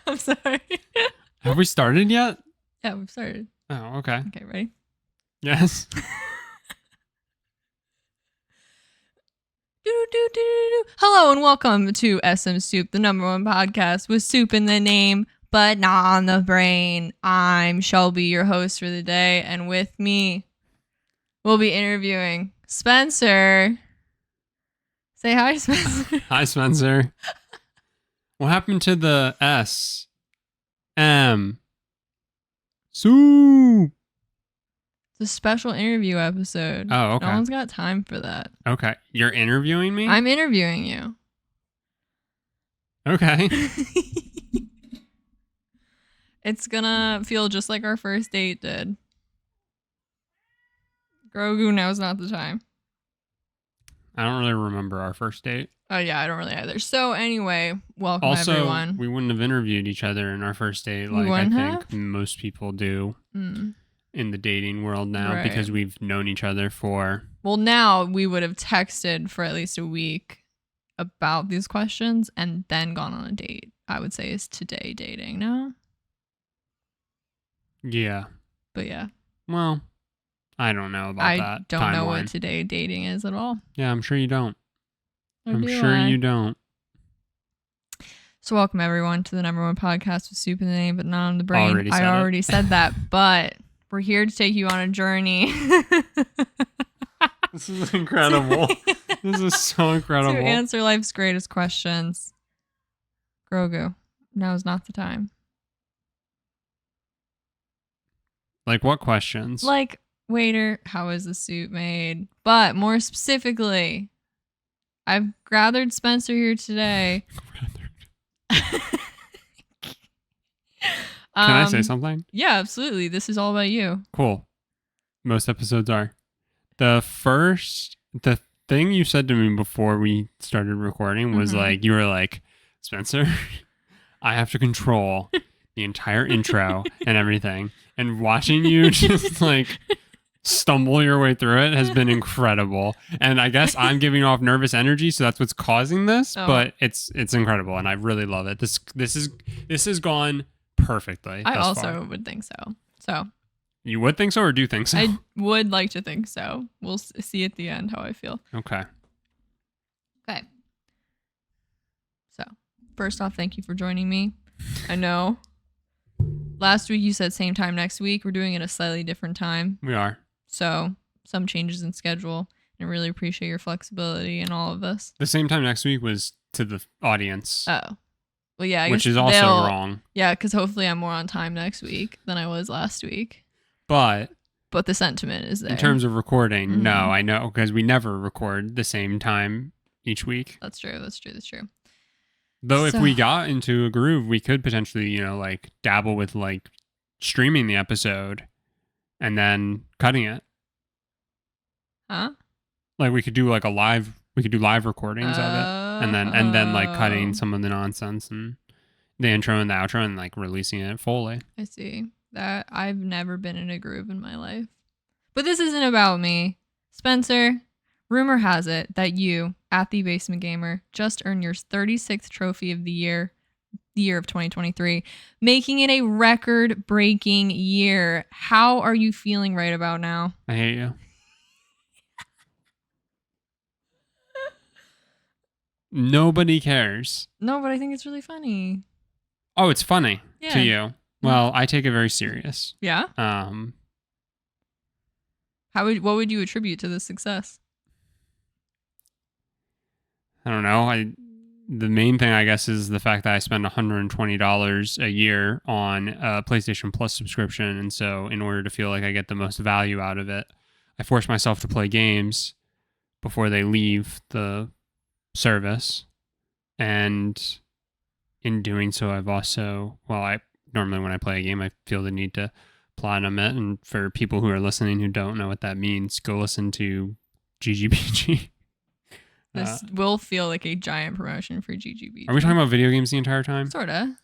I'm sorry. Have we started yet? Yeah, we've started. Oh, okay. Okay, ready? Yes. Hello and welcome to SMSoup, the #1 podcast with soup in the name, but not on the brain. I'm Shelby, your host for the day, and with me, we'll be interviewing Spencer. Say hi, Spencer. Hi, Spencer. What happened to the S? M. Soup. It's a special interview episode. Oh, okay. No one's got time for that. Okay. You're interviewing me? I'm interviewing you. Okay. It's gonna feel just like our first date did. Grogu, now's not the time. I don't really remember our first date. Oh yeah, I don't really either. So anyway, welcome Also, everyone. we wouldn't have interviewed each other in our first date like I think most people do in the dating world now, because we've known each other for... Well, now we would have texted for at least a week about these questions and then gone on a date. I would say is today dating, no? Yeah. But yeah. Well, I don't know about that. I don't know what today dating is at all. Yeah, I'm sure you don't. I'm sure you don't. So welcome everyone to the #1 podcast with soup in the name, but not on the brain. I already said that, but we're here to take you on a journey. This is incredible. This is so incredible. To answer life's greatest questions. Grogu, now is not the time. Like what questions? Like, waiter, how is the soup made? But more specifically, I've gathered Spencer here today. Can I say something? Yeah, absolutely. This is all about you. Cool. Most episodes are. The thing you said to me before we started recording was you were like, Spencer, I have to control the entire intro and everything. And watching you just like stumble your way through it has been incredible. And I guess I'm giving off nervous energy, so that's what's causing this. Oh. But it's incredible, and I really love it. This has gone perfectly. I also would think so. So you would think so, or do think so? I would like to think so. We'll see at the end how I feel. Okay. So first off, thank you for joining me. I know last week you said same time next week. We're doing it a slightly different time. We are. So some changes in schedule, and I really appreciate your flexibility in all of this. The same time next week was to the audience. Oh. Well, yeah. Which is also wrong. Yeah, because hopefully I'm more on time next week than I was last week. But the sentiment is there. In terms of recording, no, I know, because we never record the same time each week. That's true. Though if we got into a groove, we could potentially, like dabble with like streaming the episode and then cutting it. Huh? Like we could do like live recordings of it, and then like cutting some of the nonsense and the intro and the outro and like releasing it fully. I see. That I've never been in a groove in my life. But this isn't about me. Spencer, rumor has it that you, at the Basement Gamer, just earned your 36th trophy of the year of 2023, making it a record-breaking year. How are you feeling right about now? I hate you. Nobody cares. No, but I think it's really funny. Oh, it's funny to you. Well, I take it very serious. Yeah? What would you attribute to this success? I don't know. The main thing, I guess, is the fact that I spend $120 a year on a PlayStation Plus subscription. And so in order to feel like I get the most value out of it, I force myself to play games before they leave the service. And in doing so, I've also, normally when I play a game, I feel the need to platinum it. And for people who are listening who don't know what that means, go listen to GGBG. This will feel like a giant promotion for GGBG. Are we talking about video games the entire time? Sorta.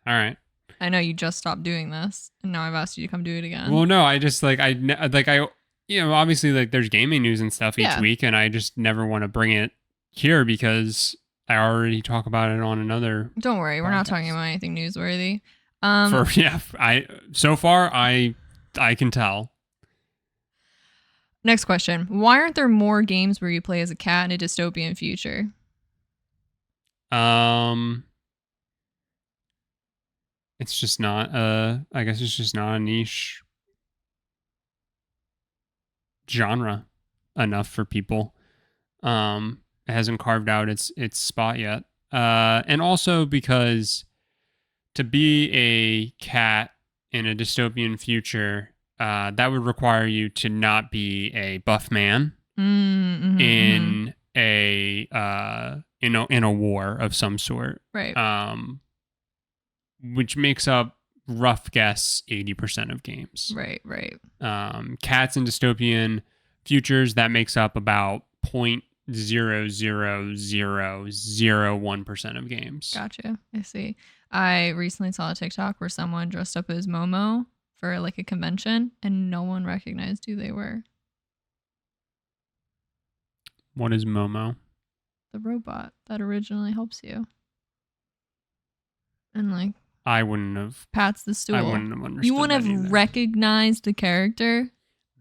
All right. I know you just stopped doing this, and now I've asked you to come do it again. Well, no, I just obviously like there's gaming news and stuff each week, and I just never want to bring it here because I already talk about it on another Don't worry, we're not talking podcast. about anything newsworthy. So far I can tell. Next question. Why aren't there more games where you play as a cat in a dystopian future? It's just not I guess it's just not a niche genre enough for people. It hasn't carved out its spot yet. And also because to be a cat in a dystopian future, that would require you to not be a buff man in a war of some sort. Right. Which makes up rough guess 80% of games. Right. Cats in dystopian futures, that makes up about 0.00001% of games. Gotcha. I see. I recently saw a TikTok where someone dressed up as Momo for like a convention and no one recognized who they were. What is Momo? The robot that originally helps you. And like I wouldn't have. pats the stool. I wouldn't have understood. You wouldn't have either. recognized the character?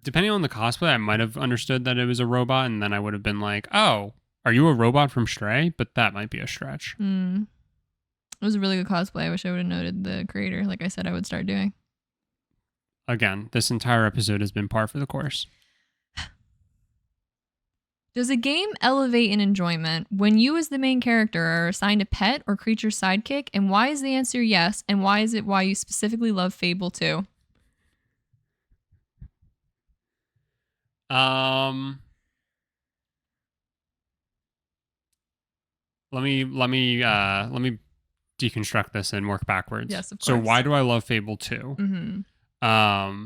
Depending on the cosplay, I might have understood that it was a robot, and then I would have been like, oh, are you a robot from Stray? But that might be a stretch. It was a really good cosplay. I wish I would have noted the creator. Like I said, I would start doing. Again, this entire episode has been par for the course. Does a game elevate in enjoyment when you as the main character are assigned a pet or creature sidekick? And why is the answer yes? And why is it why you specifically love Fable 2? Let me deconstruct this and work backwards. Yes, of course. So why do I love Fable 2? I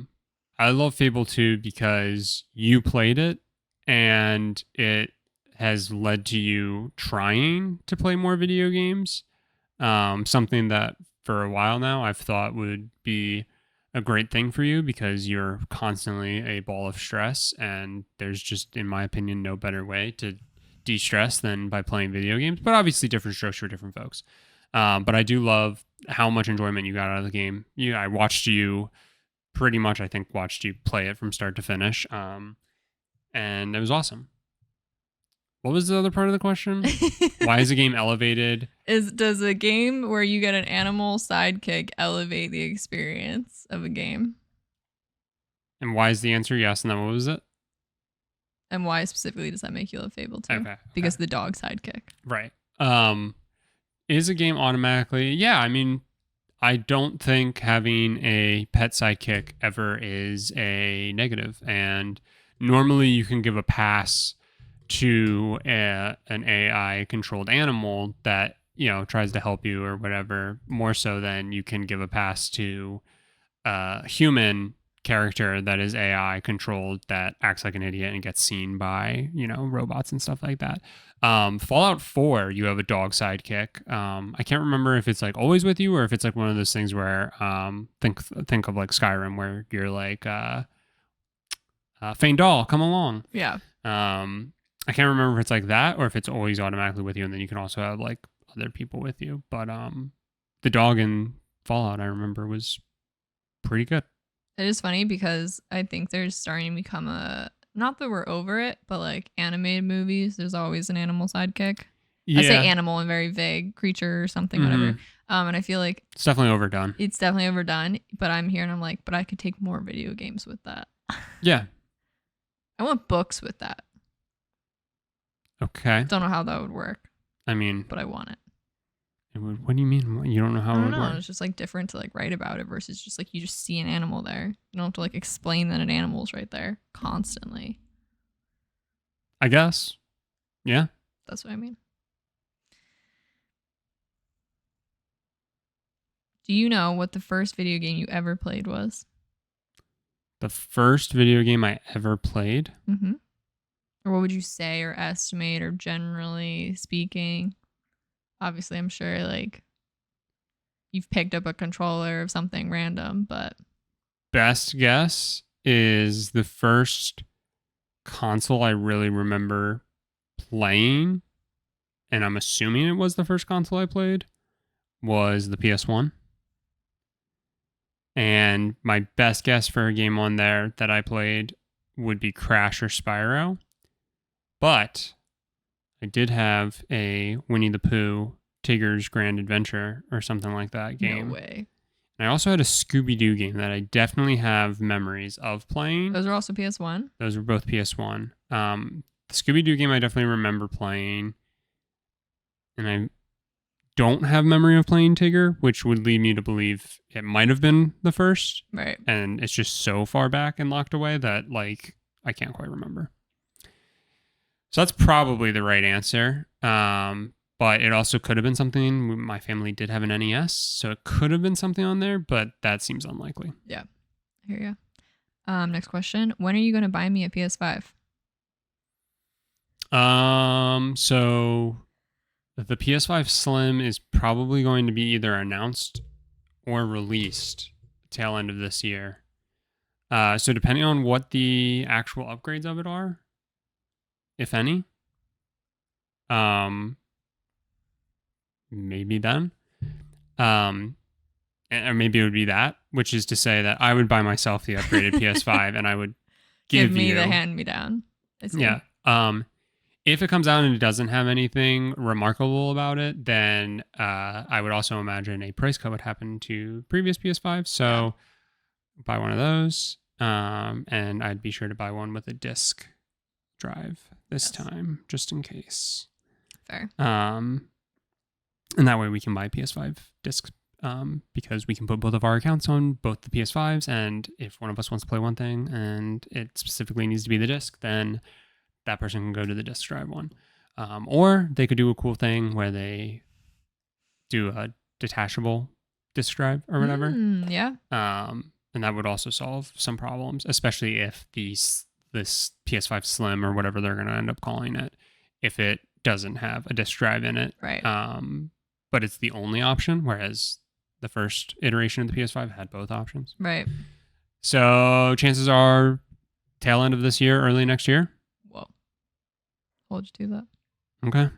love Fable 2 because you played it and it has led to you trying to play more video games. Something that for a while now I've thought would be a great thing for you because you're constantly a ball of stress, and there's just, in my opinion, no better way to de-stress than by playing video games. But obviously different strokes for different folks. But I do love how much enjoyment you got out of the game. I watched you pretty much, I think, watched you play it from start to finish. And it was awesome. What was the other part of the question? Why is a game elevated? Does a game where you get an animal sidekick elevate the experience of a game? And why is the answer yes? And then what was it? And why specifically does that make you love Fable 2? Okay. Because the dog sidekick. Right. Is a game automatically? Yeah, I mean, I don't think having a pet sidekick ever is a negative. And normally you can give a pass to an AI controlled animal that, tries to help you or whatever, more so than you can give a pass to a human character that is AI controlled that acts like an idiot and gets seen by, robots and stuff like that. Fallout 4, you have a dog sidekick. I can't remember if it's like always with you or if it's like one of those things where think of like Skyrim where you're like Feindal, come along. Yeah. I can't remember if it's like that or if it's always automatically with you, and then you can also have like other people with you. But the dog in Fallout, I remember, was pretty good. It is funny because I think there's starting to become not that we're over it, but like animated movies, there's always an animal sidekick. Yeah. I say animal and very vague, creature or something, whatever. And I feel like it's definitely overdone. It's definitely overdone, but I'm here and I'm like, but I could take more video games with that. Yeah. I want books with that. Okay. Don't know how that would work. I mean, but I want it. What do you mean? You don't know how it would work? It's just like different to like write about it versus just like you just see an animal there. You don't have to like explain that an animal's right there constantly. I guess. Yeah. That's what I mean. Do you know what the first video game you ever played was? The first video game I ever played? Mm-hmm. Or what would you say or estimate or generally speaking? Obviously, I'm sure like you've picked up a controller of something random, but best guess is the first console I really remember playing and I'm assuming it was the first console I played, was the PS1. And my best guess for a game on there that I played would be Crash or Spyro. But I did have a Winnie the Pooh Tigger's Grand Adventure or something like that game. No way. And I also had a Scooby-Doo game that I definitely have memories of playing. Those are also PS1? Those were both PS1. The Scooby-Doo game I definitely remember playing. And I don't have memory of playing Tigger, which would lead me to believe it might have been the first. Right. And it's just so far back and locked away that, like, I can't quite remember. So that's probably the right answer. But it also could have been something. My family did have an NES, so it could have been something on there, but that seems unlikely. Yeah. I hear you. Next question. When are you going to buy me a PS5? So the PS5 Slim is probably going to be either announced or released tail end of this year. So depending on what the actual upgrades of it are, if any, maybe then, or maybe it would be that, which is to say that I would buy myself the upgraded PS5 and I would give me you the hand-me-down. Yeah. If it comes out and it doesn't have anything remarkable about it, then I would also imagine a price cut would happen to previous PS5. So buy one of those, and I'd be sure to buy one with a disc drive this time, just in case. Fair. And that way we can buy PS5 discs because we can put both of our accounts on both the PS5s, and if one of us wants to play one thing and it specifically needs to be the disc, then that person can go to the disc drive one. Or they could do a cool thing where they do a detachable disc drive or whatever. Yeah. And that would also solve some problems, especially if this PS5 Slim or whatever they're going to end up calling it, if it doesn't have a disc drive in it. Right. But it's the only option, whereas the first iteration of the PS5 had both options. Right. So chances are tail end of this year, early next year. Whoa. Hold you to that. Okay.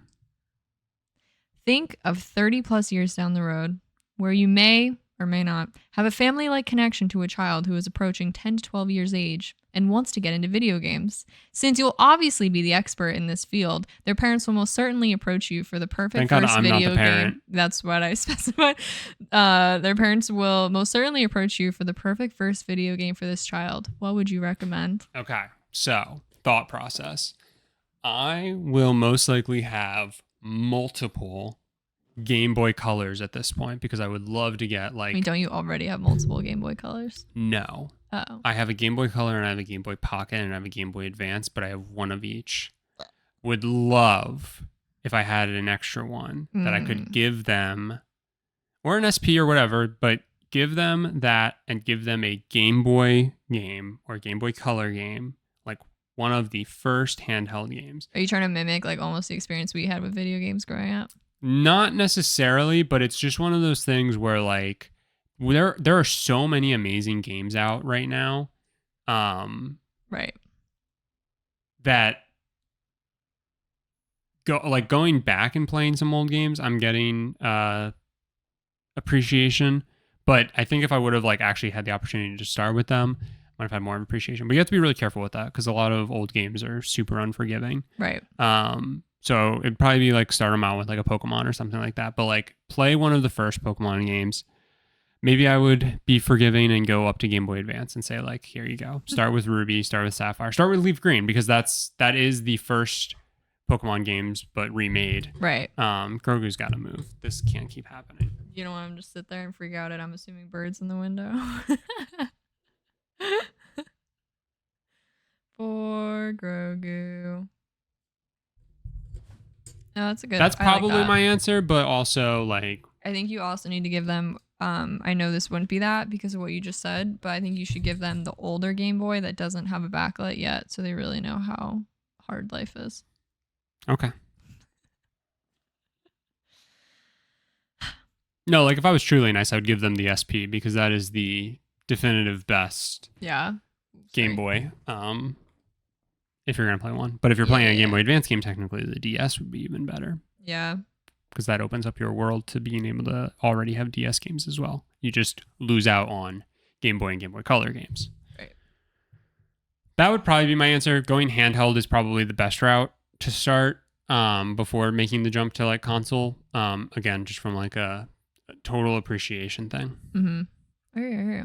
Think of 30 plus years down the road where you may or may not have a family-like connection to a child who is approaching 10 to 12 years age and wants to get into video games. Since you'll obviously be the expert in this field, their parents will most certainly approach you for the perfect first video game. That's what I specified. Their parents will most certainly approach you for the perfect first video game for this child. What would you recommend? Okay, so thought process. I will most likely have multiple Game Boy Colors at this point because I would love to get like... I mean, don't you already have multiple Game Boy Colors? No. Oh. I have a Game Boy Color and I have a Game Boy Pocket and I have a Game Boy Advance, but I have one of each. Would love if I had an extra one that I could give them, or an SP or whatever, but give them that and give them a Game Boy game or Game Boy Color game, like one of the first handheld games. Are you trying to mimic like almost the experience we had with video games growing up? Not necessarily, but it's just one of those things where like there are so many amazing games out right now. Right. That going back and playing some old games, I'm getting appreciation. But I think if I would have like actually had the opportunity to start with them, I might have had more appreciation. But you have to be really careful with that because a lot of old games are super unforgiving. Right. So it'd probably be like start them out with like a Pokemon or something like that. But like play one of the first Pokemon games. Maybe I would be forgiving and go up to Game Boy Advance and say like, here you go. Start with Ruby, start with Sapphire, start with Leaf Green because that is the first Pokemon games but remade. Right. Grogu's got to move. This can't keep happening. You don't want him to just sit there and freak out at, I'm assuming, birds in the window. Poor Grogu. No, that's a good. That's probably like that. my answer, but also like I think you also need to give them. I know this wouldn't be that because of what you just said, but I think you should give them the older Game Boy that doesn't have a backlight yet, so they really know how hard life is. Okay. No, like if I was truly nice, I would give them the SP because that is the definitive best. Yeah. Game Boy. If you're gonna play one, but if you're playing a Game Boy Advance game, technically the DS would be even better. Yeah. because that opens up your world to being able to already have DS games as well. You just lose out on Game Boy and Game Boy Color games. Right. That would probably be my answer. Going handheld is probably the best route to start before making the jump to like console. Again, just from like a total appreciation thing. Mm-hmm. Okay.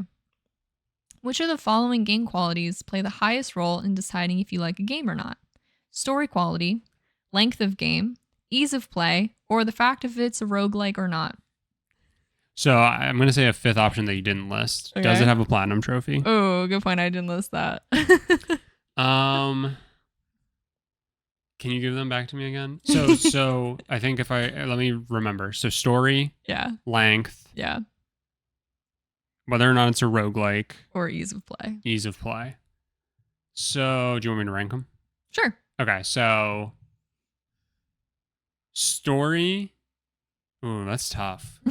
Which of the following game qualities play the highest role in deciding if you like a game or not? Story quality, length of game, ease of play, or the fact if it's a roguelike or not? So I'm going to say a fifth option that you didn't list. Okay. Does it have a platinum trophy? Oh, good point. I didn't list that. Can you give them back to me again? So I think let me remember. So story, Yeah. length, Yeah. whether or not it's a roguelike, Or ease of play. ease of play. So do you want me to rank them? Sure. Okay, so story. Ooh, that's tough.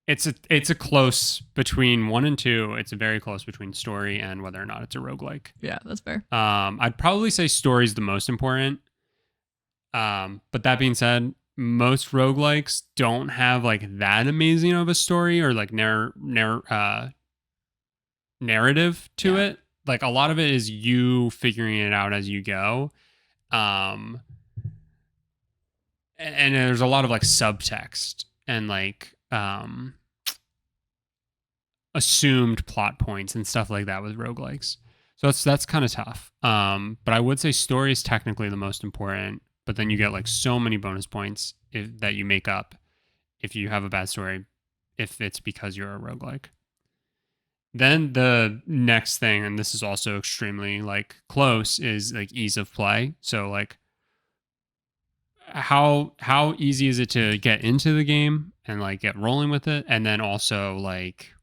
It's a close between 1 and 2. It's a very close between story and whether or not it's a roguelike. Yeah, that's fair. I'd probably say story is the most important. But that being said, most roguelikes don't have like that amazing of a story or like narrative to it. Like a lot of it is you figuring it out as you go. And there's a lot of like subtext and like assumed plot points and stuff like that with roguelikes. So that's kind of tough. But I would say story is technically the most important, but then you get like so many bonus points that you make up if you have a bad story, if it's because you're a roguelike. Then the next thing, and this is also extremely like close, is like ease of play. So like how easy is it to get into the game and like get rolling with it, and then also like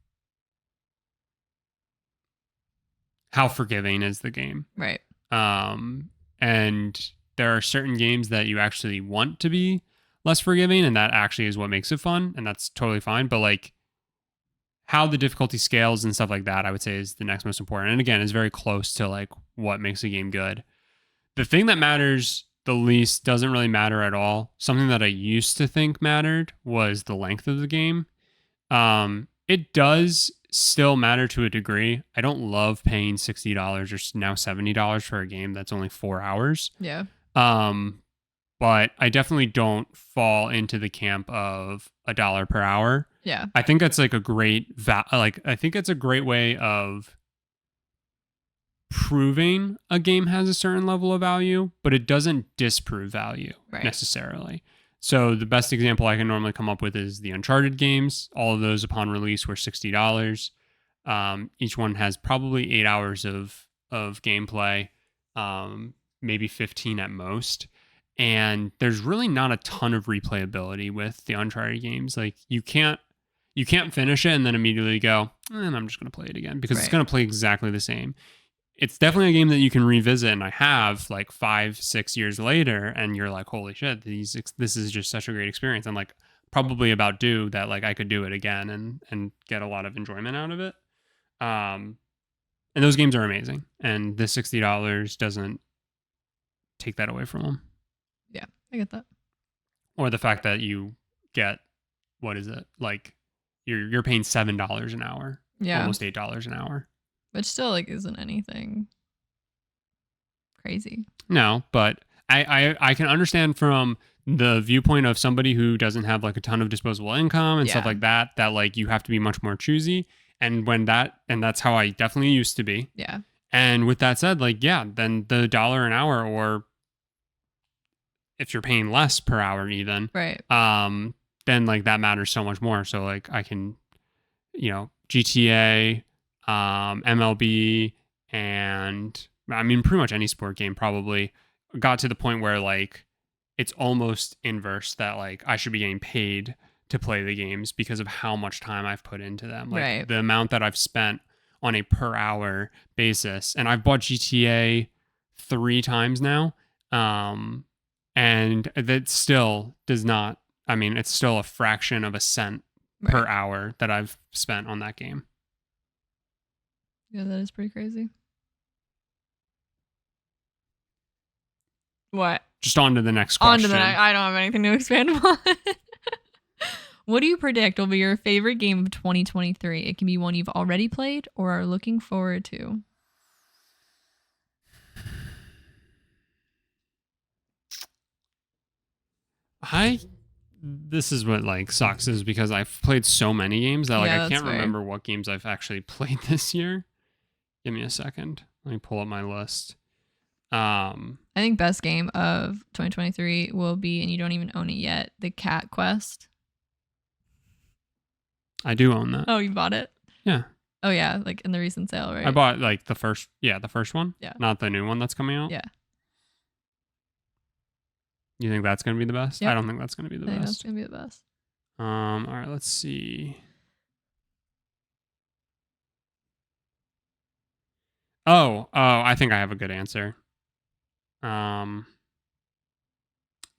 how forgiving is the game. Right. And there are certain games that you actually want to be less forgiving, and that actually is what makes it fun, and that's totally fine. But like how the difficulty scales and stuff like that, I would say is the next most important. And again, is very close to like what makes a game good. The thing that matters the least doesn't really matter at all. Something that I used to think mattered was the length of the game. It does still matter to a degree. I don't love paying $60 or now $70 for a game that's only 4 hours. Yeah. But I definitely don't fall into the camp of $1 per hour. Yeah. I think that's like a great I think it's a great way of proving a game has a certain level of value, but it doesn't disprove value necessarily. So the best example I can normally come up with is the Uncharted games. All of those upon release were $60. Each one has probably 8 hours of gameplay, maybe 15 at most. And there's really not a ton of replayability with the Uncharted games. Like you can't finish it and then immediately go, and I'm just going to play it again because it's going to play exactly the same. It's definitely a game that you can revisit, and I have like 5-6 years later, and you're like, holy shit, this is just such a great experience. I'm like probably about due that like I could do it again and get a lot of enjoyment out of it. And those games are amazing, and the $60 doesn't take that away from them. Yeah, I get that. Or the fact that you get, what is it, like you're paying $7 an hour, almost $8 an hour. Which still like isn't anything crazy. No, but I can understand from the viewpoint of somebody who doesn't have like a ton of disposable income and stuff like that like you have to be much more choosy. And that's how I definitely used to be. Yeah. And with that said, like, yeah, then the $1 an hour, or if you're paying less per hour even, then like that matters so much more. So like I can, GTA, MLB, and I mean pretty much any sport game probably got to the point where like it's almost inverse that like I should be getting paid to play the games because of how much time I've put into them. Like the amount that I've spent on a per hour basis. And I've bought GTA 3 times now. And that still does not, I mean, it's still a fraction of a cent per hour that I've spent on that game. Yeah, that is pretty crazy. What? Just on to the next On question. to the next. I don't have anything to expand upon. What do you predict will be your favorite game of 2023? It can be one you've already played or are looking forward to. This is what like sucks is because I've played so many games that like Yeah, I that's can't fair. remember what games I've actually played this year. Give me a second. Let me pull up my list. I think best game of 2023 will be, and you don't even own it yet, the Cat Quest. I do own that. Oh, you bought it? Yeah. Oh yeah, like in the recent sale, right? I bought like the first one. Yeah. Not the new one that's coming out. Yeah. You think that's going to be the best? Yep. I don't think that's going to be the I think best. that's gonna be the best. All right, let's see. Oh, I think I have a good answer. It's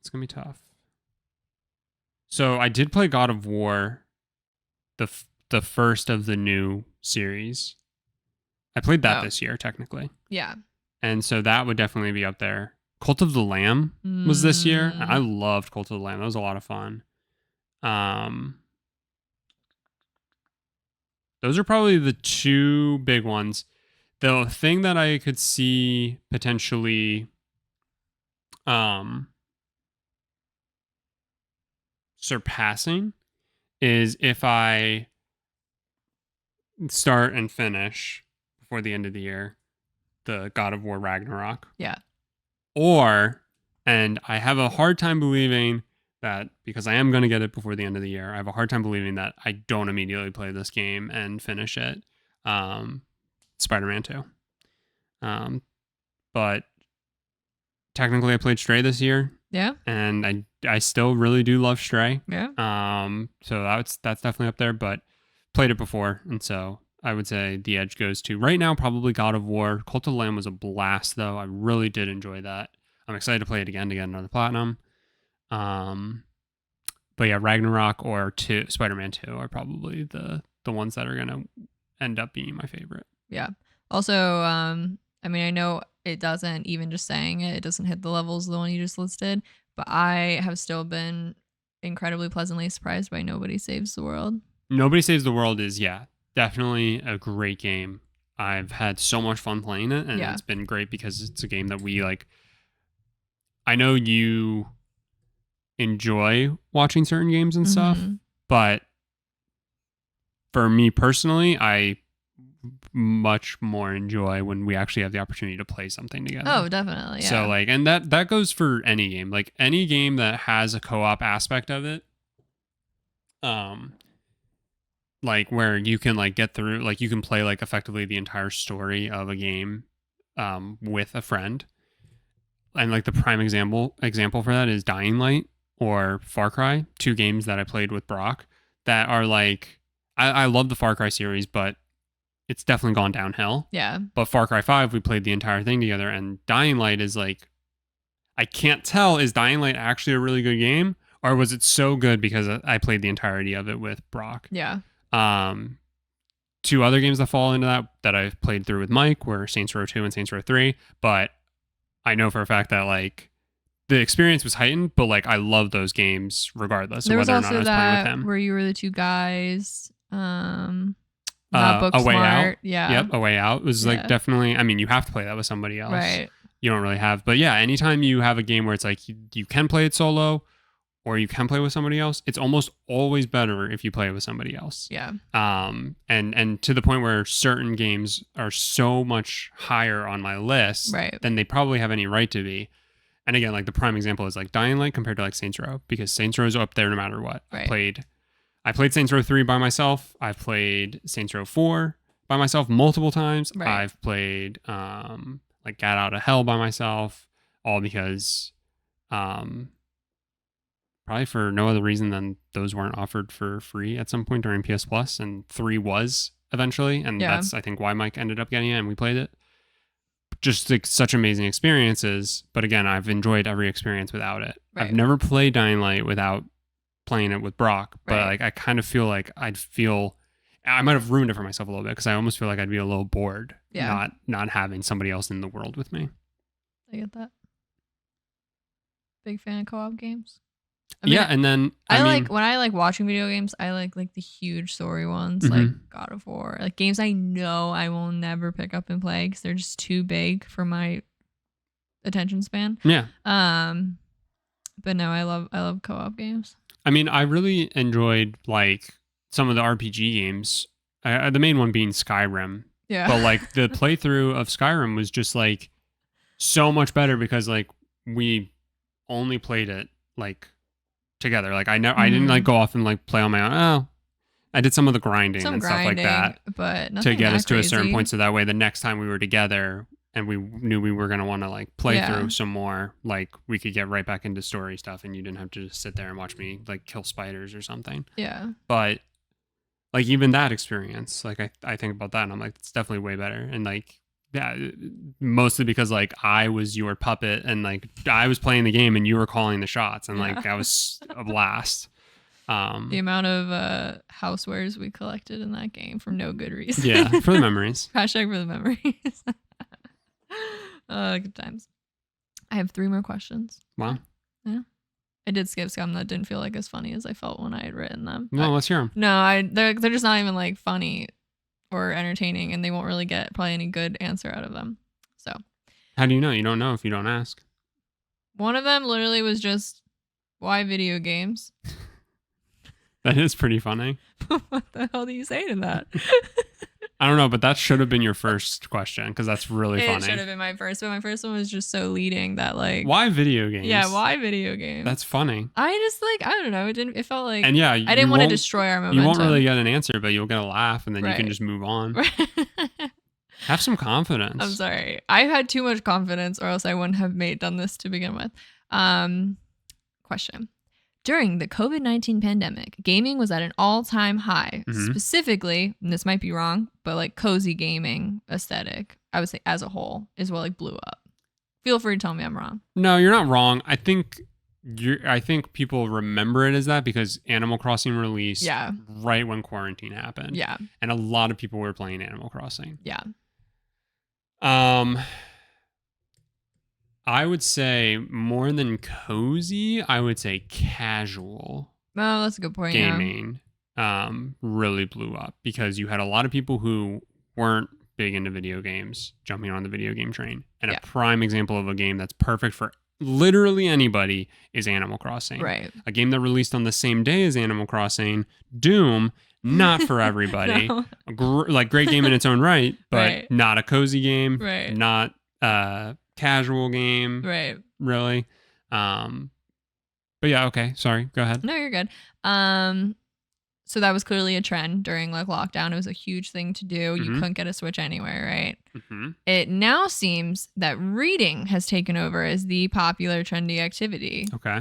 going to be tough. So I did play God of War, the first of the new series. I played that this year, technically. Yeah. And so that would definitely be up there. Cult of the Lamb was this year. I loved Cult of the Lamb. That was a lot of fun. Those are probably the two big ones. The thing that I could see potentially surpassing is if I start and finish before the end of the year the God of War Ragnarok. Yeah. And I have a hard time believing that, because I am going to get it before the end of the year, I have a hard time believing that I don't immediately play this game and finish it. Spider-Man 2. But technically I played Stray this year. Yeah. And I still really do love Stray. Yeah. So that's definitely up there, but played it before. And so I would say the edge goes to right now, probably God of War. Cult of the Lamb was a blast though. I really did enjoy that. I'm excited to play it again to get another platinum. But yeah, Ragnarok or Spider-Man 2 are probably the ones that are going to end up being my favorite. Yeah. Also, I mean, I know it doesn't, even just saying it doesn't hit the levels of the one you just listed, but I have still been incredibly pleasantly surprised by Nobody Saves the World. Nobody Saves the World is, yeah, definitely a great game. I've had so much fun playing it, and it's been great because it's a game that we like. I know you enjoy watching certain games and stuff, but for me personally, I much more enjoy when we actually have the opportunity to play something together. Oh, definitely. Yeah. So like, and that goes for any game, like any game that has a co-op aspect of it. Like where you can like get through, like you can play like effectively the entire story of a game, with a friend. And like the prime example for that is Dying Light or Far Cry, two games that I played with Brock that are like, I love the Far Cry series, but it's definitely gone downhill. Yeah. But Far Cry 5, we played the entire thing together, and Dying Light is like, I can't tell, is Dying Light actually a really good game? Or was it so good because I played the entirety of it with Brock? Yeah. Two other games that fall into that I've played through with Mike were Saints Row 2 and Saints Row 3, but I know for a fact that like the experience was heightened, but like I love those games regardless of whether or not I was playing with him. Where you were the two guys, not A Way Out. Yeah. Yep, A Way Out was like definitely, I mean, you have to play that with somebody else. Right. You don't really have, but yeah, anytime you have a game where it's like you can play it solo or you can play with somebody else, it's almost always better if you play with somebody else. Yeah. And to the point where certain games are so much higher on my list than they probably have any right to be. And again, like the prime example is like Dying Light compared to like Saints Row, because Saints Row is up there no matter what. Right. I played Saints Row 3 by myself. I've played Saints Row 4 by myself multiple times. Right. I've played like Gat Out of Hell by myself, all because probably for no other reason than those weren't offered for free at some point during PS Plus, and 3 was eventually, and that's I think why Mike ended up getting it and we played it. Just like such amazing experiences, but again, I've enjoyed every experience without it. Right. I've never played Dying Light without playing it with Brock, but like I kind of feel like I might have ruined it for myself a little bit, because I almost feel like I'd be a little bored not having somebody else in the world with me. I get that. Big fan of co-op games. Yeah, and then I mean, when I like watching video games, I like the huge story ones, mm-hmm. like God of War, like games I know I will never pick up and play because they're just too big for my attention span. Yeah. But no, I love co-op games. I mean, I really enjoyed like some of the RPG games. The main one being Skyrim. Yeah. But like the playthrough of Skyrim was just like so much better because like we only played it like together. Like I didn't like go off and like play on my own. Oh, I did some of the grinding stuff like that, but to get us crazy. to a certain point. So that way, the next time we were together and we knew we were gonna want to like play through some more, like we could get right back into story stuff, and you didn't have to just sit there and watch me like kill spiders or something. Yeah. But like even that experience, like I think about that and I'm like, it's definitely way better. And like, yeah, mostly because like I was your puppet and like I was playing the game and you were calling the shots, and like that was a blast. The amount of housewares we collected in that game for no good reason. Yeah, for the memories. Hashtag for the memories. Good times. I have 3 more questions. Wow. Yeah. I did skip some that didn't feel like as funny as I felt when I had written them. No, let's hear them. No, they're just not even like funny or entertaining, and they won't really get probably any good answer out of them. So. How do you know? You don't know if you don't ask. One of them literally was just, why video games? That is pretty funny. What the hell do you say to that? I don't know, but that should have been your first question because that's really funny. It should have been my first, but my first one was just so leading that like, why video games? Yeah, why video games? That's funny. I just like, I don't know. It felt like, and yeah, I didn't want to destroy our momentum. You won't really get an answer, but you'll get a laugh, and then you can just move on. Have some confidence. I'm sorry. I've had too much confidence, or else I wouldn't have done this to begin with. Question. During the COVID-19 pandemic, gaming was at an all-time high. Mm-hmm. Specifically, and this might be wrong, but like cozy gaming aesthetic, I would say as a whole, is what like blew up. Feel free to tell me I'm wrong. No, you're not wrong. I think people remember it as that because Animal Crossing released right when quarantine happened. Yeah. And a lot of people were playing Animal Crossing. Yeah. I would say more than cozy, I would say casual. Oh, that's a good point. Gaming really blew up because you had a lot of people who weren't big into video games jumping on the video game train. And a prime example of a game that's perfect for literally anybody is Animal Crossing. Right. A game that released on the same day as Animal Crossing, Doom, not for everybody. No. Great game in its own right, but not a cozy game. Right. Not casual game, right? Really, but yeah, okay. Sorry, go ahead. No, you're good. So that was clearly a trend during like lockdown. It was a huge thing to do. You couldn't get a Switch anywhere, right? Mm-hmm. It now seems that reading has taken over as the popular trendy activity. Okay.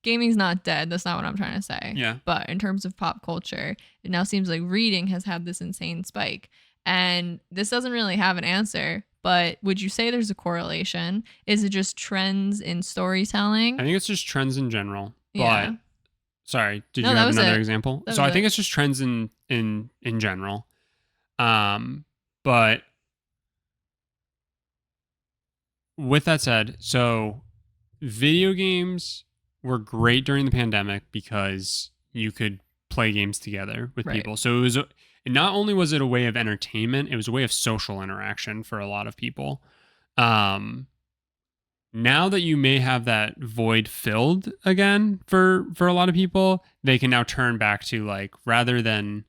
Gaming's not dead. That's not what I'm trying to say. Yeah. But in terms of pop culture, it now seems like reading has had this insane spike. And this doesn't really have an answer. But would you say there's a correlation? Is it just trends in storytelling? I think it's just trends in general. Yeah. But sorry, did you have another example? So I think it's just trends in general. But with that said, so video games were great during the pandemic because you could play games together with people. So it was not only was it a way of entertainment, it was a way of social interaction for a lot of people. Now that you may have that void filled again for a lot of people, they can now turn back to like, rather than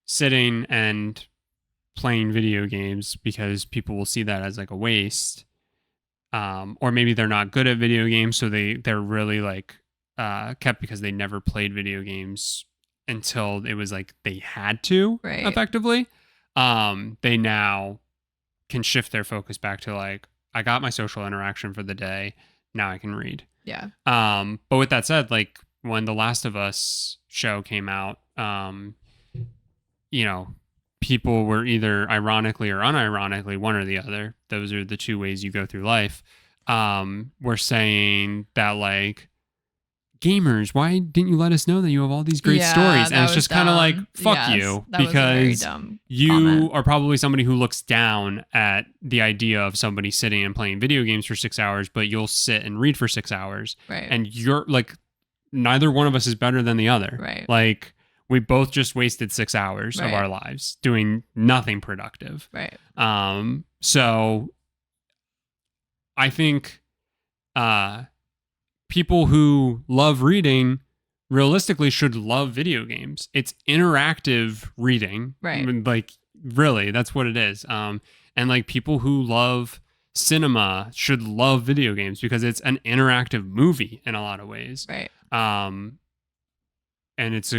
sitting and playing video games because people will see that as like a waste, or maybe they're not good at video games, so they're really like kept because they never played video games until it was like they had to, effectively. They now can shift their focus back to like, I got my social interaction for the day, now I can read. Yeah. But with that said, like when The Last of Us show came out, people were either ironically or unironically, one or the other, those are the two ways you go through life, were saying that like gamers, why didn't you let us know that you have all these great Yeah, stories? And that it's was just kind of like, dumb. fuck Yes, you, that was a very because dumb you comment. are probably somebody who looks down at the idea of somebody sitting and playing video games for 6 hours, but you'll sit and read for 6 hours. Right. And you're like, neither one of us is better than the other. Right. Like, we both just wasted 6 hours of Right. our lives doing nothing productive. Right. So I think people who love reading realistically should love video games. It's interactive reading. Right. I mean, like, really, that's what it is. And like, people who love cinema should love video games because it's an interactive movie in a lot of ways. Right. And it's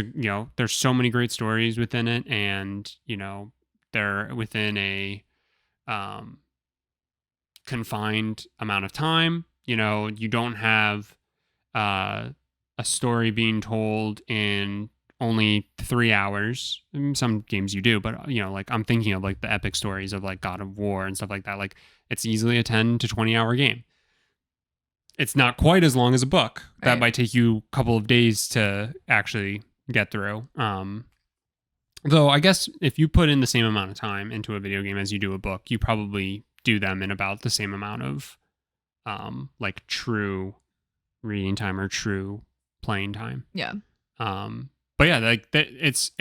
there's so many great stories within it, and they're within a confined amount of time. You don't have a story being told in only 3 hours. Some games you do, but like, I'm thinking of like the epic stories of like God of War and stuff like that. Like, it's easily a 10 to 20 hour game. It's not quite as long as a book. That Right. might take you a couple of days to actually get through. Though I guess if you put in the same amount of time into a video game as you do a book, you probably do them in about the same amount of like true reading time or true playing time. Yeah. But yeah, like it's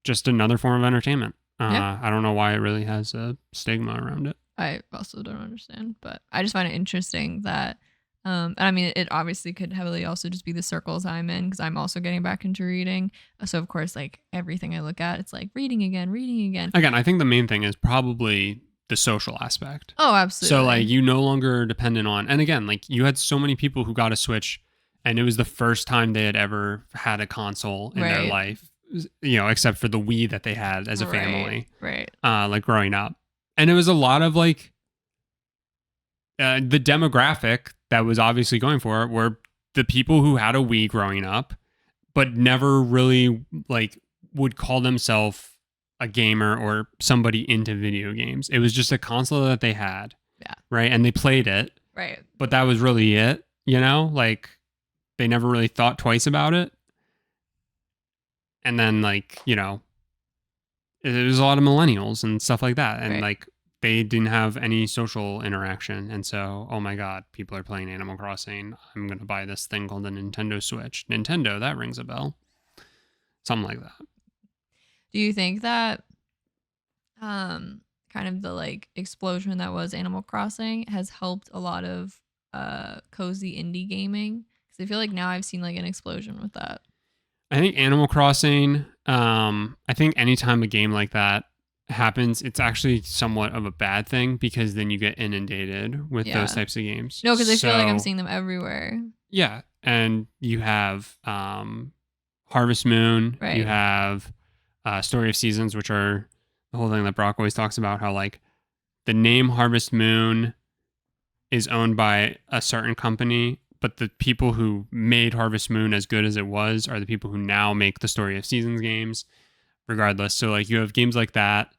just another form of entertainment. Yeah. I don't know why it really has a stigma around it. I also don't understand, but I just find it interesting that, and I mean, it obviously could heavily also just be the circles I'm in because I'm also getting back into reading. So of course, like everything I look at, it's like reading again, reading again. Again, I think the main thing is probably the social aspect. Oh, absolutely. So like, you no longer are dependent on, and again, like, you had so many people who got a Switch and it was the first time they had ever had a console in their Right. life, except for the Wii that they had as a family, Right. like growing up. And it was a lot of like, the demographic that was obviously going for it were the people who had a Wii growing up, but never really like would call themselves a gamer or somebody into video games. It was just a console that they had. Yeah. Right. And they played it. Right. But that was really it. Like, they never really thought twice about it. And then like, it was a lot of millennials and stuff like that. And Right. like, they didn't have any social interaction. And so, oh my God, people are playing Animal Crossing. I'm going to buy this thing called the Nintendo Switch. Nintendo, that rings a bell. Something like that. Do you think that kind of the like explosion that was Animal Crossing has helped a lot of cozy indie gaming? Because I feel like now I've seen like an explosion with that. I think Animal Crossing, I think anytime a game like that happens, it's actually somewhat of a bad thing because then you get inundated with those types of games. No, because I feel like I'm seeing them everywhere. Yeah. And you have Harvest Moon. Right. You have Story of Seasons, which are the whole thing that Brock always talks about, how like the name Harvest Moon is owned by a certain company, but the people who made Harvest Moon as good as it was are the people who now make the Story of Seasons games, regardless. So like, you have games like that.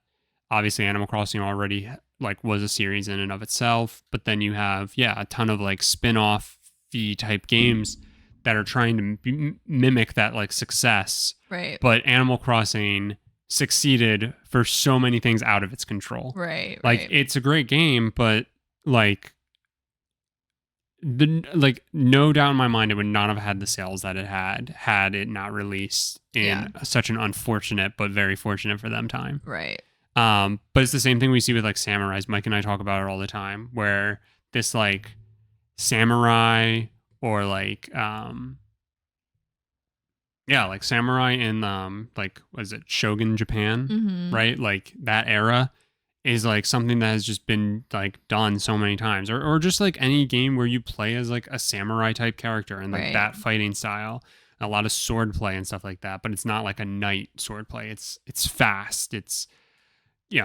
Obviously, Animal Crossing already like was a series in and of itself, but then you have a ton of like spin-off-y type games that are trying to mimic that like success. Right. But Animal Crossing succeeded for so many things out of its control. Right. Like, it's a great game, but like, no doubt in my mind, it would not have had the sales that it had it not released in such an unfortunate but very fortunate for them time. Right. But it's the same thing we see with like samurais. Mike and I talk about it all the time, where this like samurai or like like samurai in like, was it Shogun Japan, Mm-hmm. right? Like, that era is like something that has just been like done so many times, or just like any game where you play as like a samurai type character and like that fighting style, a lot of sword play and stuff like that, but it's not like a knight sword play. It's fast. It's,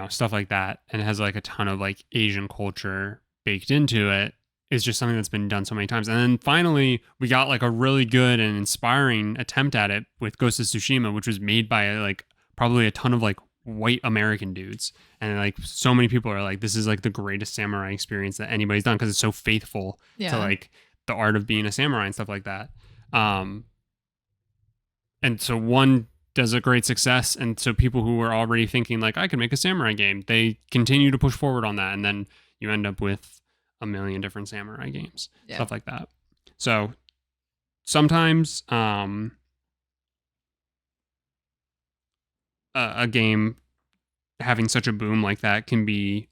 stuff like that. And it has like a ton of like Asian culture baked into it. It's just something that's been done so many times. And then finally we got like a really good and inspiring attempt at it with Ghost of Tsushima, which was made by like probably a ton of like white American dudes. And like so many people are like, this is like the greatest samurai experience that anybody's done because it's so faithful to like the art of being a samurai and stuff like that. And so one does a great success, and so people who were already thinking like I could make a samurai game, they continue to push forward on that, and then you end up with a million different samurai games, stuff like that. So sometimes a game having such a boom like that can be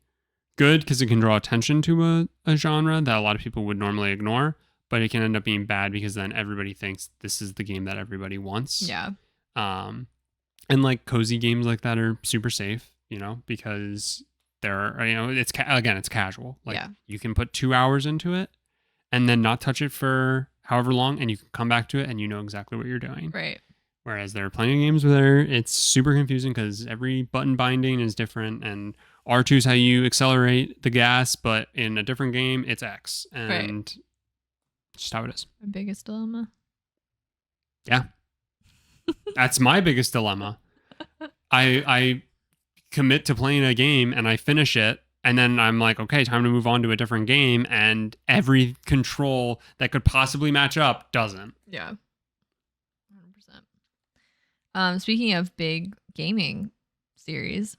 good because it can draw attention to a genre that a lot of people would normally ignore, but it can end up being bad because then everybody thinks this is the game that everybody wants. Yeah. And like cozy games like that are super safe, you know, because they're, you know, it's casual. Like you can put 2 hours into it and then not touch it for however long, and you can come back to it and you know exactly what you're doing. Right. Whereas there are plenty of games where it's super confusing because every button binding is different, and R2 is how you accelerate the gas, but in a different game, it's X. And just how it is. My biggest dilemma. Yeah. That's my biggest dilemma. I commit to playing a game and I finish it, and then I'm like, okay, time to move on to a different game, and every control that could possibly match up doesn't. Yeah. 100%. Speaking of big gaming series,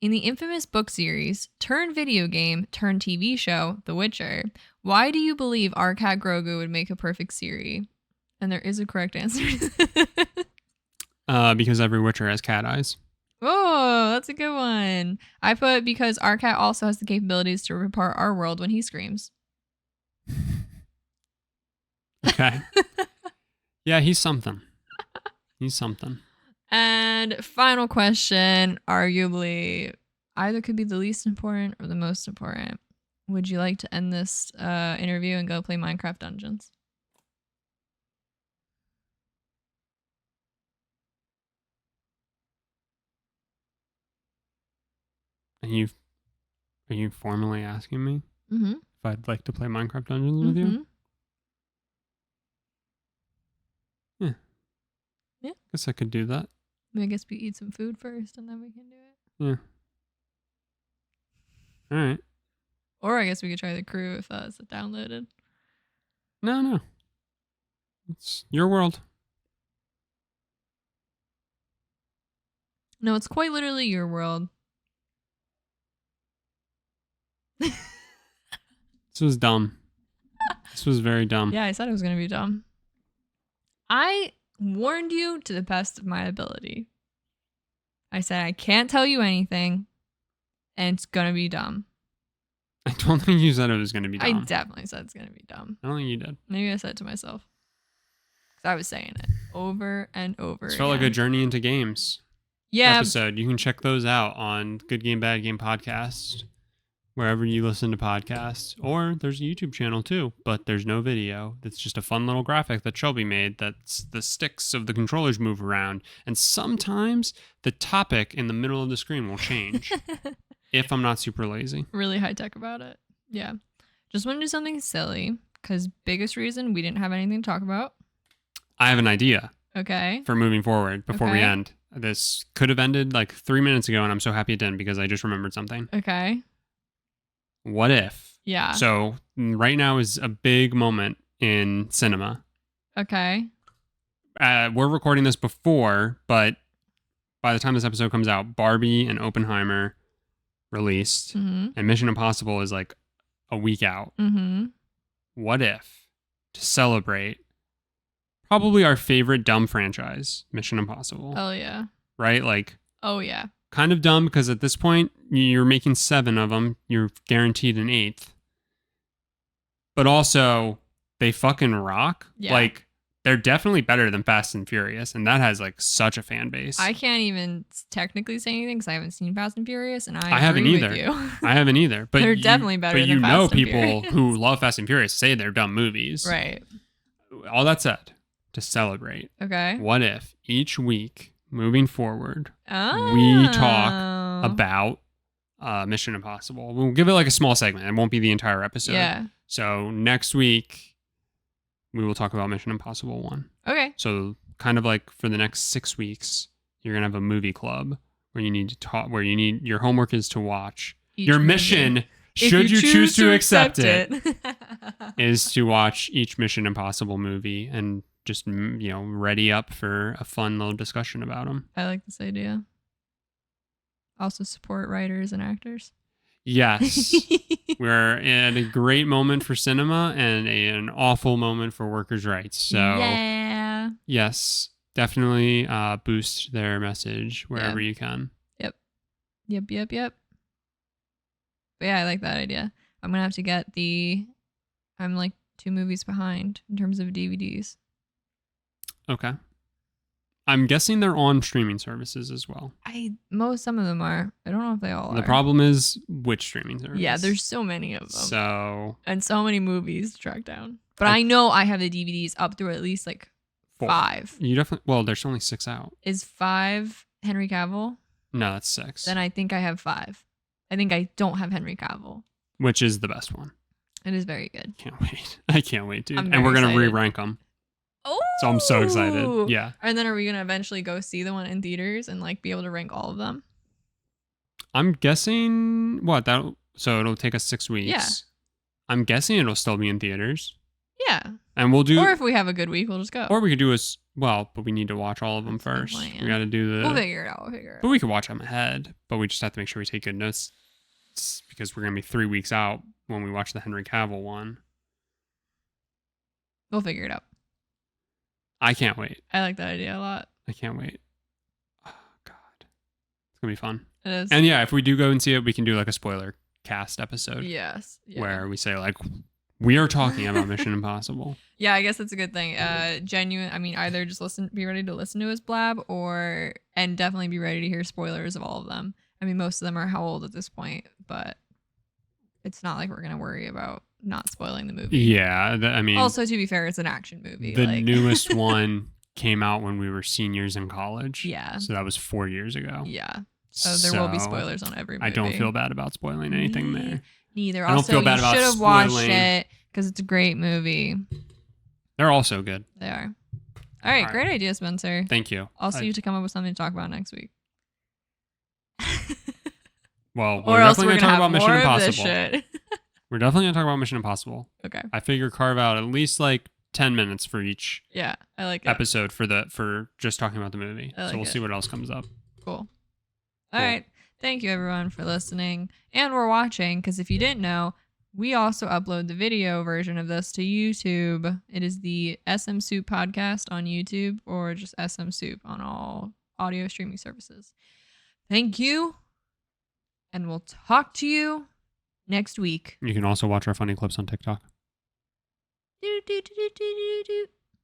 in the infamous book series, turn video game, turn TV show, The Witcher, why do you believe our cat Grogu would make a perfect Siri? And there is a correct answer. Because every Witcher has cat eyes. Oh, that's a good one. I put because our cat also has the capabilities to rip apart our world when he screams. Okay. Yeah, he's something. He's something. And final question, arguably either could be the least important or the most important. Would you like to end this interview and go play Minecraft Dungeons? Are you formally asking me if I'd like to play Minecraft Dungeons with you? Yeah. Yeah. Guess I could do that. I guess we eat some food first and then we can do it. Yeah. All right. Or I guess we could try the crew if that's downloaded. No. It's your world. No, it's quite literally your world. This was dumb. This was very dumb. Yeah, I said it was going to be dumb. I warned you to the best of my ability. I said I can't tell you anything, and it's going to be dumb. I don't think you said it was going to be dumb. I definitely said it's going to be dumb. I don't think you did. Maybe I said it to myself. Because I was saying it over and over It felt like a journey into games. Yeah. Episode. You can check those out on Good Game, Bad Game Podcast, wherever you listen to podcasts. Or there's a YouTube channel too, but there's no video. It's just a fun little graphic that Shelby made that's the sticks of the controllers move around. And sometimes the topic in the middle of the screen will change if I'm not super lazy. Really high tech about it. Yeah. Just want to do something silly because biggest reason we didn't have anything to talk about. I have an idea. Okay. For moving forward before we end. This could have ended like 3 minutes ago, and I'm so happy it didn't because I just remembered something. Okay. What if? Yeah. So right now is a big moment in cinema. Okay. We're recording this before, but by the time this episode comes out, Barbie and Oppenheimer released, and Mission Impossible is like a week out. What if, to celebrate, probably our favorite dumb franchise, Mission Impossible. Oh, yeah. Right? Like, oh, yeah. Kind of dumb because at this point, you're making 7 of them. You're guaranteed an 8th. But also, they fucking rock. Yeah. Like, they're definitely better than Fast and Furious. And that has, like, such a fan base. I can't even technically say anything because I haven't seen Fast and Furious. And I haven't agree either. With you. I haven't either. But they're definitely better than Fast and Furious. But you know people who love Fast and Furious say they're dumb movies. Right. All that said, to celebrate. Okay. What if each week, moving forward, we talk about Mission Impossible? We'll give it like a small segment. It won't be the entire episode. Yeah. So next week, we will talk about Mission Impossible 1. Okay. So kind of like for the next 6 weeks, you're going to have a movie club where you need to talk, where you need your homework is to watch. Each Your movie. mission, If should you choose to accept it, it. is to watch each Mission Impossible movie and just, ready up for a fun little discussion about them. I like this idea. Also support writers and actors. Yes. We're at a great moment for cinema and an awful moment for workers' rights. So, yeah. yes, definitely boost their message wherever you can. Yep. But yeah, I like that idea. I'm going to have to get I'm like 2 movies behind in terms of DVDs. Okay. I'm guessing they're on streaming services as well. Some of them are. I don't know if they all are. The problem is which streaming service. Yeah, there's so many of them. And so many movies to track down. But I know I have the DVDs up through at least like 5. You definitely. Well, there's only 6 out. Is 5 Henry Cavill? No, that's 6. Then I think I have 5. I think I don't have Henry Cavill. Which is the best one. It is very good. Can't wait. I can't wait, dude. And we're going to excited. re-rank them. Oh! So I'm so excited. Yeah. And then are we going to eventually go see the one in theaters and like be able to rank all of them? I'm guessing so it'll take us 6 weeks. Yeah. I'm guessing it'll still be in theaters. Yeah. And we'll do. Or if we have a good week, we'll just go. Or we could do but we need to watch all of them first. We got to do We'll figure it out. But we could watch them ahead. But we just have to make sure we take good notes because we're going to be 3 weeks out when we watch the Henry Cavill one. We'll figure it out. I can't wait. I like that idea a lot. I can't wait. Oh, God. It's going to be fun. It is. And yeah, if we do go and see it, we can do like a spoiler cast episode. Yes. Yeah. Where we say like, we are talking about Mission Impossible. Yeah, I guess that's a good thing. Genuine. I mean, either just be ready to listen to his blab, and definitely be ready to hear spoilers of all of them. I mean, most of them are how old at this point, but it's not like we're gonna worry about not spoiling the movie. Yeah, also to be fair, it's an action movie. The newest one came out when we were seniors in college. Yeah. So that was 4 years ago. Yeah. So there will be spoilers on every movie. I don't feel bad about spoiling anything there. Neither. I don't feel bad about you should have watched it because it's a great movie. They're all so good. They are. All right. Great idea, Spencer. Thank you. Also, you to come up with something to talk about next week. Well, we're definitely going to talk about Mission Impossible. Shit. We're definitely going to talk about Mission Impossible. Okay. I figure carve out at least like 10 minutes for each I like episode for just talking about the movie. So we'll see what else comes up. Cool. All right. Thank you, everyone, for listening and or watching, because if you didn't know, we also upload the video version of this to YouTube. It is the SMSoup podcast on YouTube or just SMSoup on all audio streaming services. Thank you, and we'll talk to you next week. You can also watch our funny clips on TikTok. Do, do, do, do, do, do.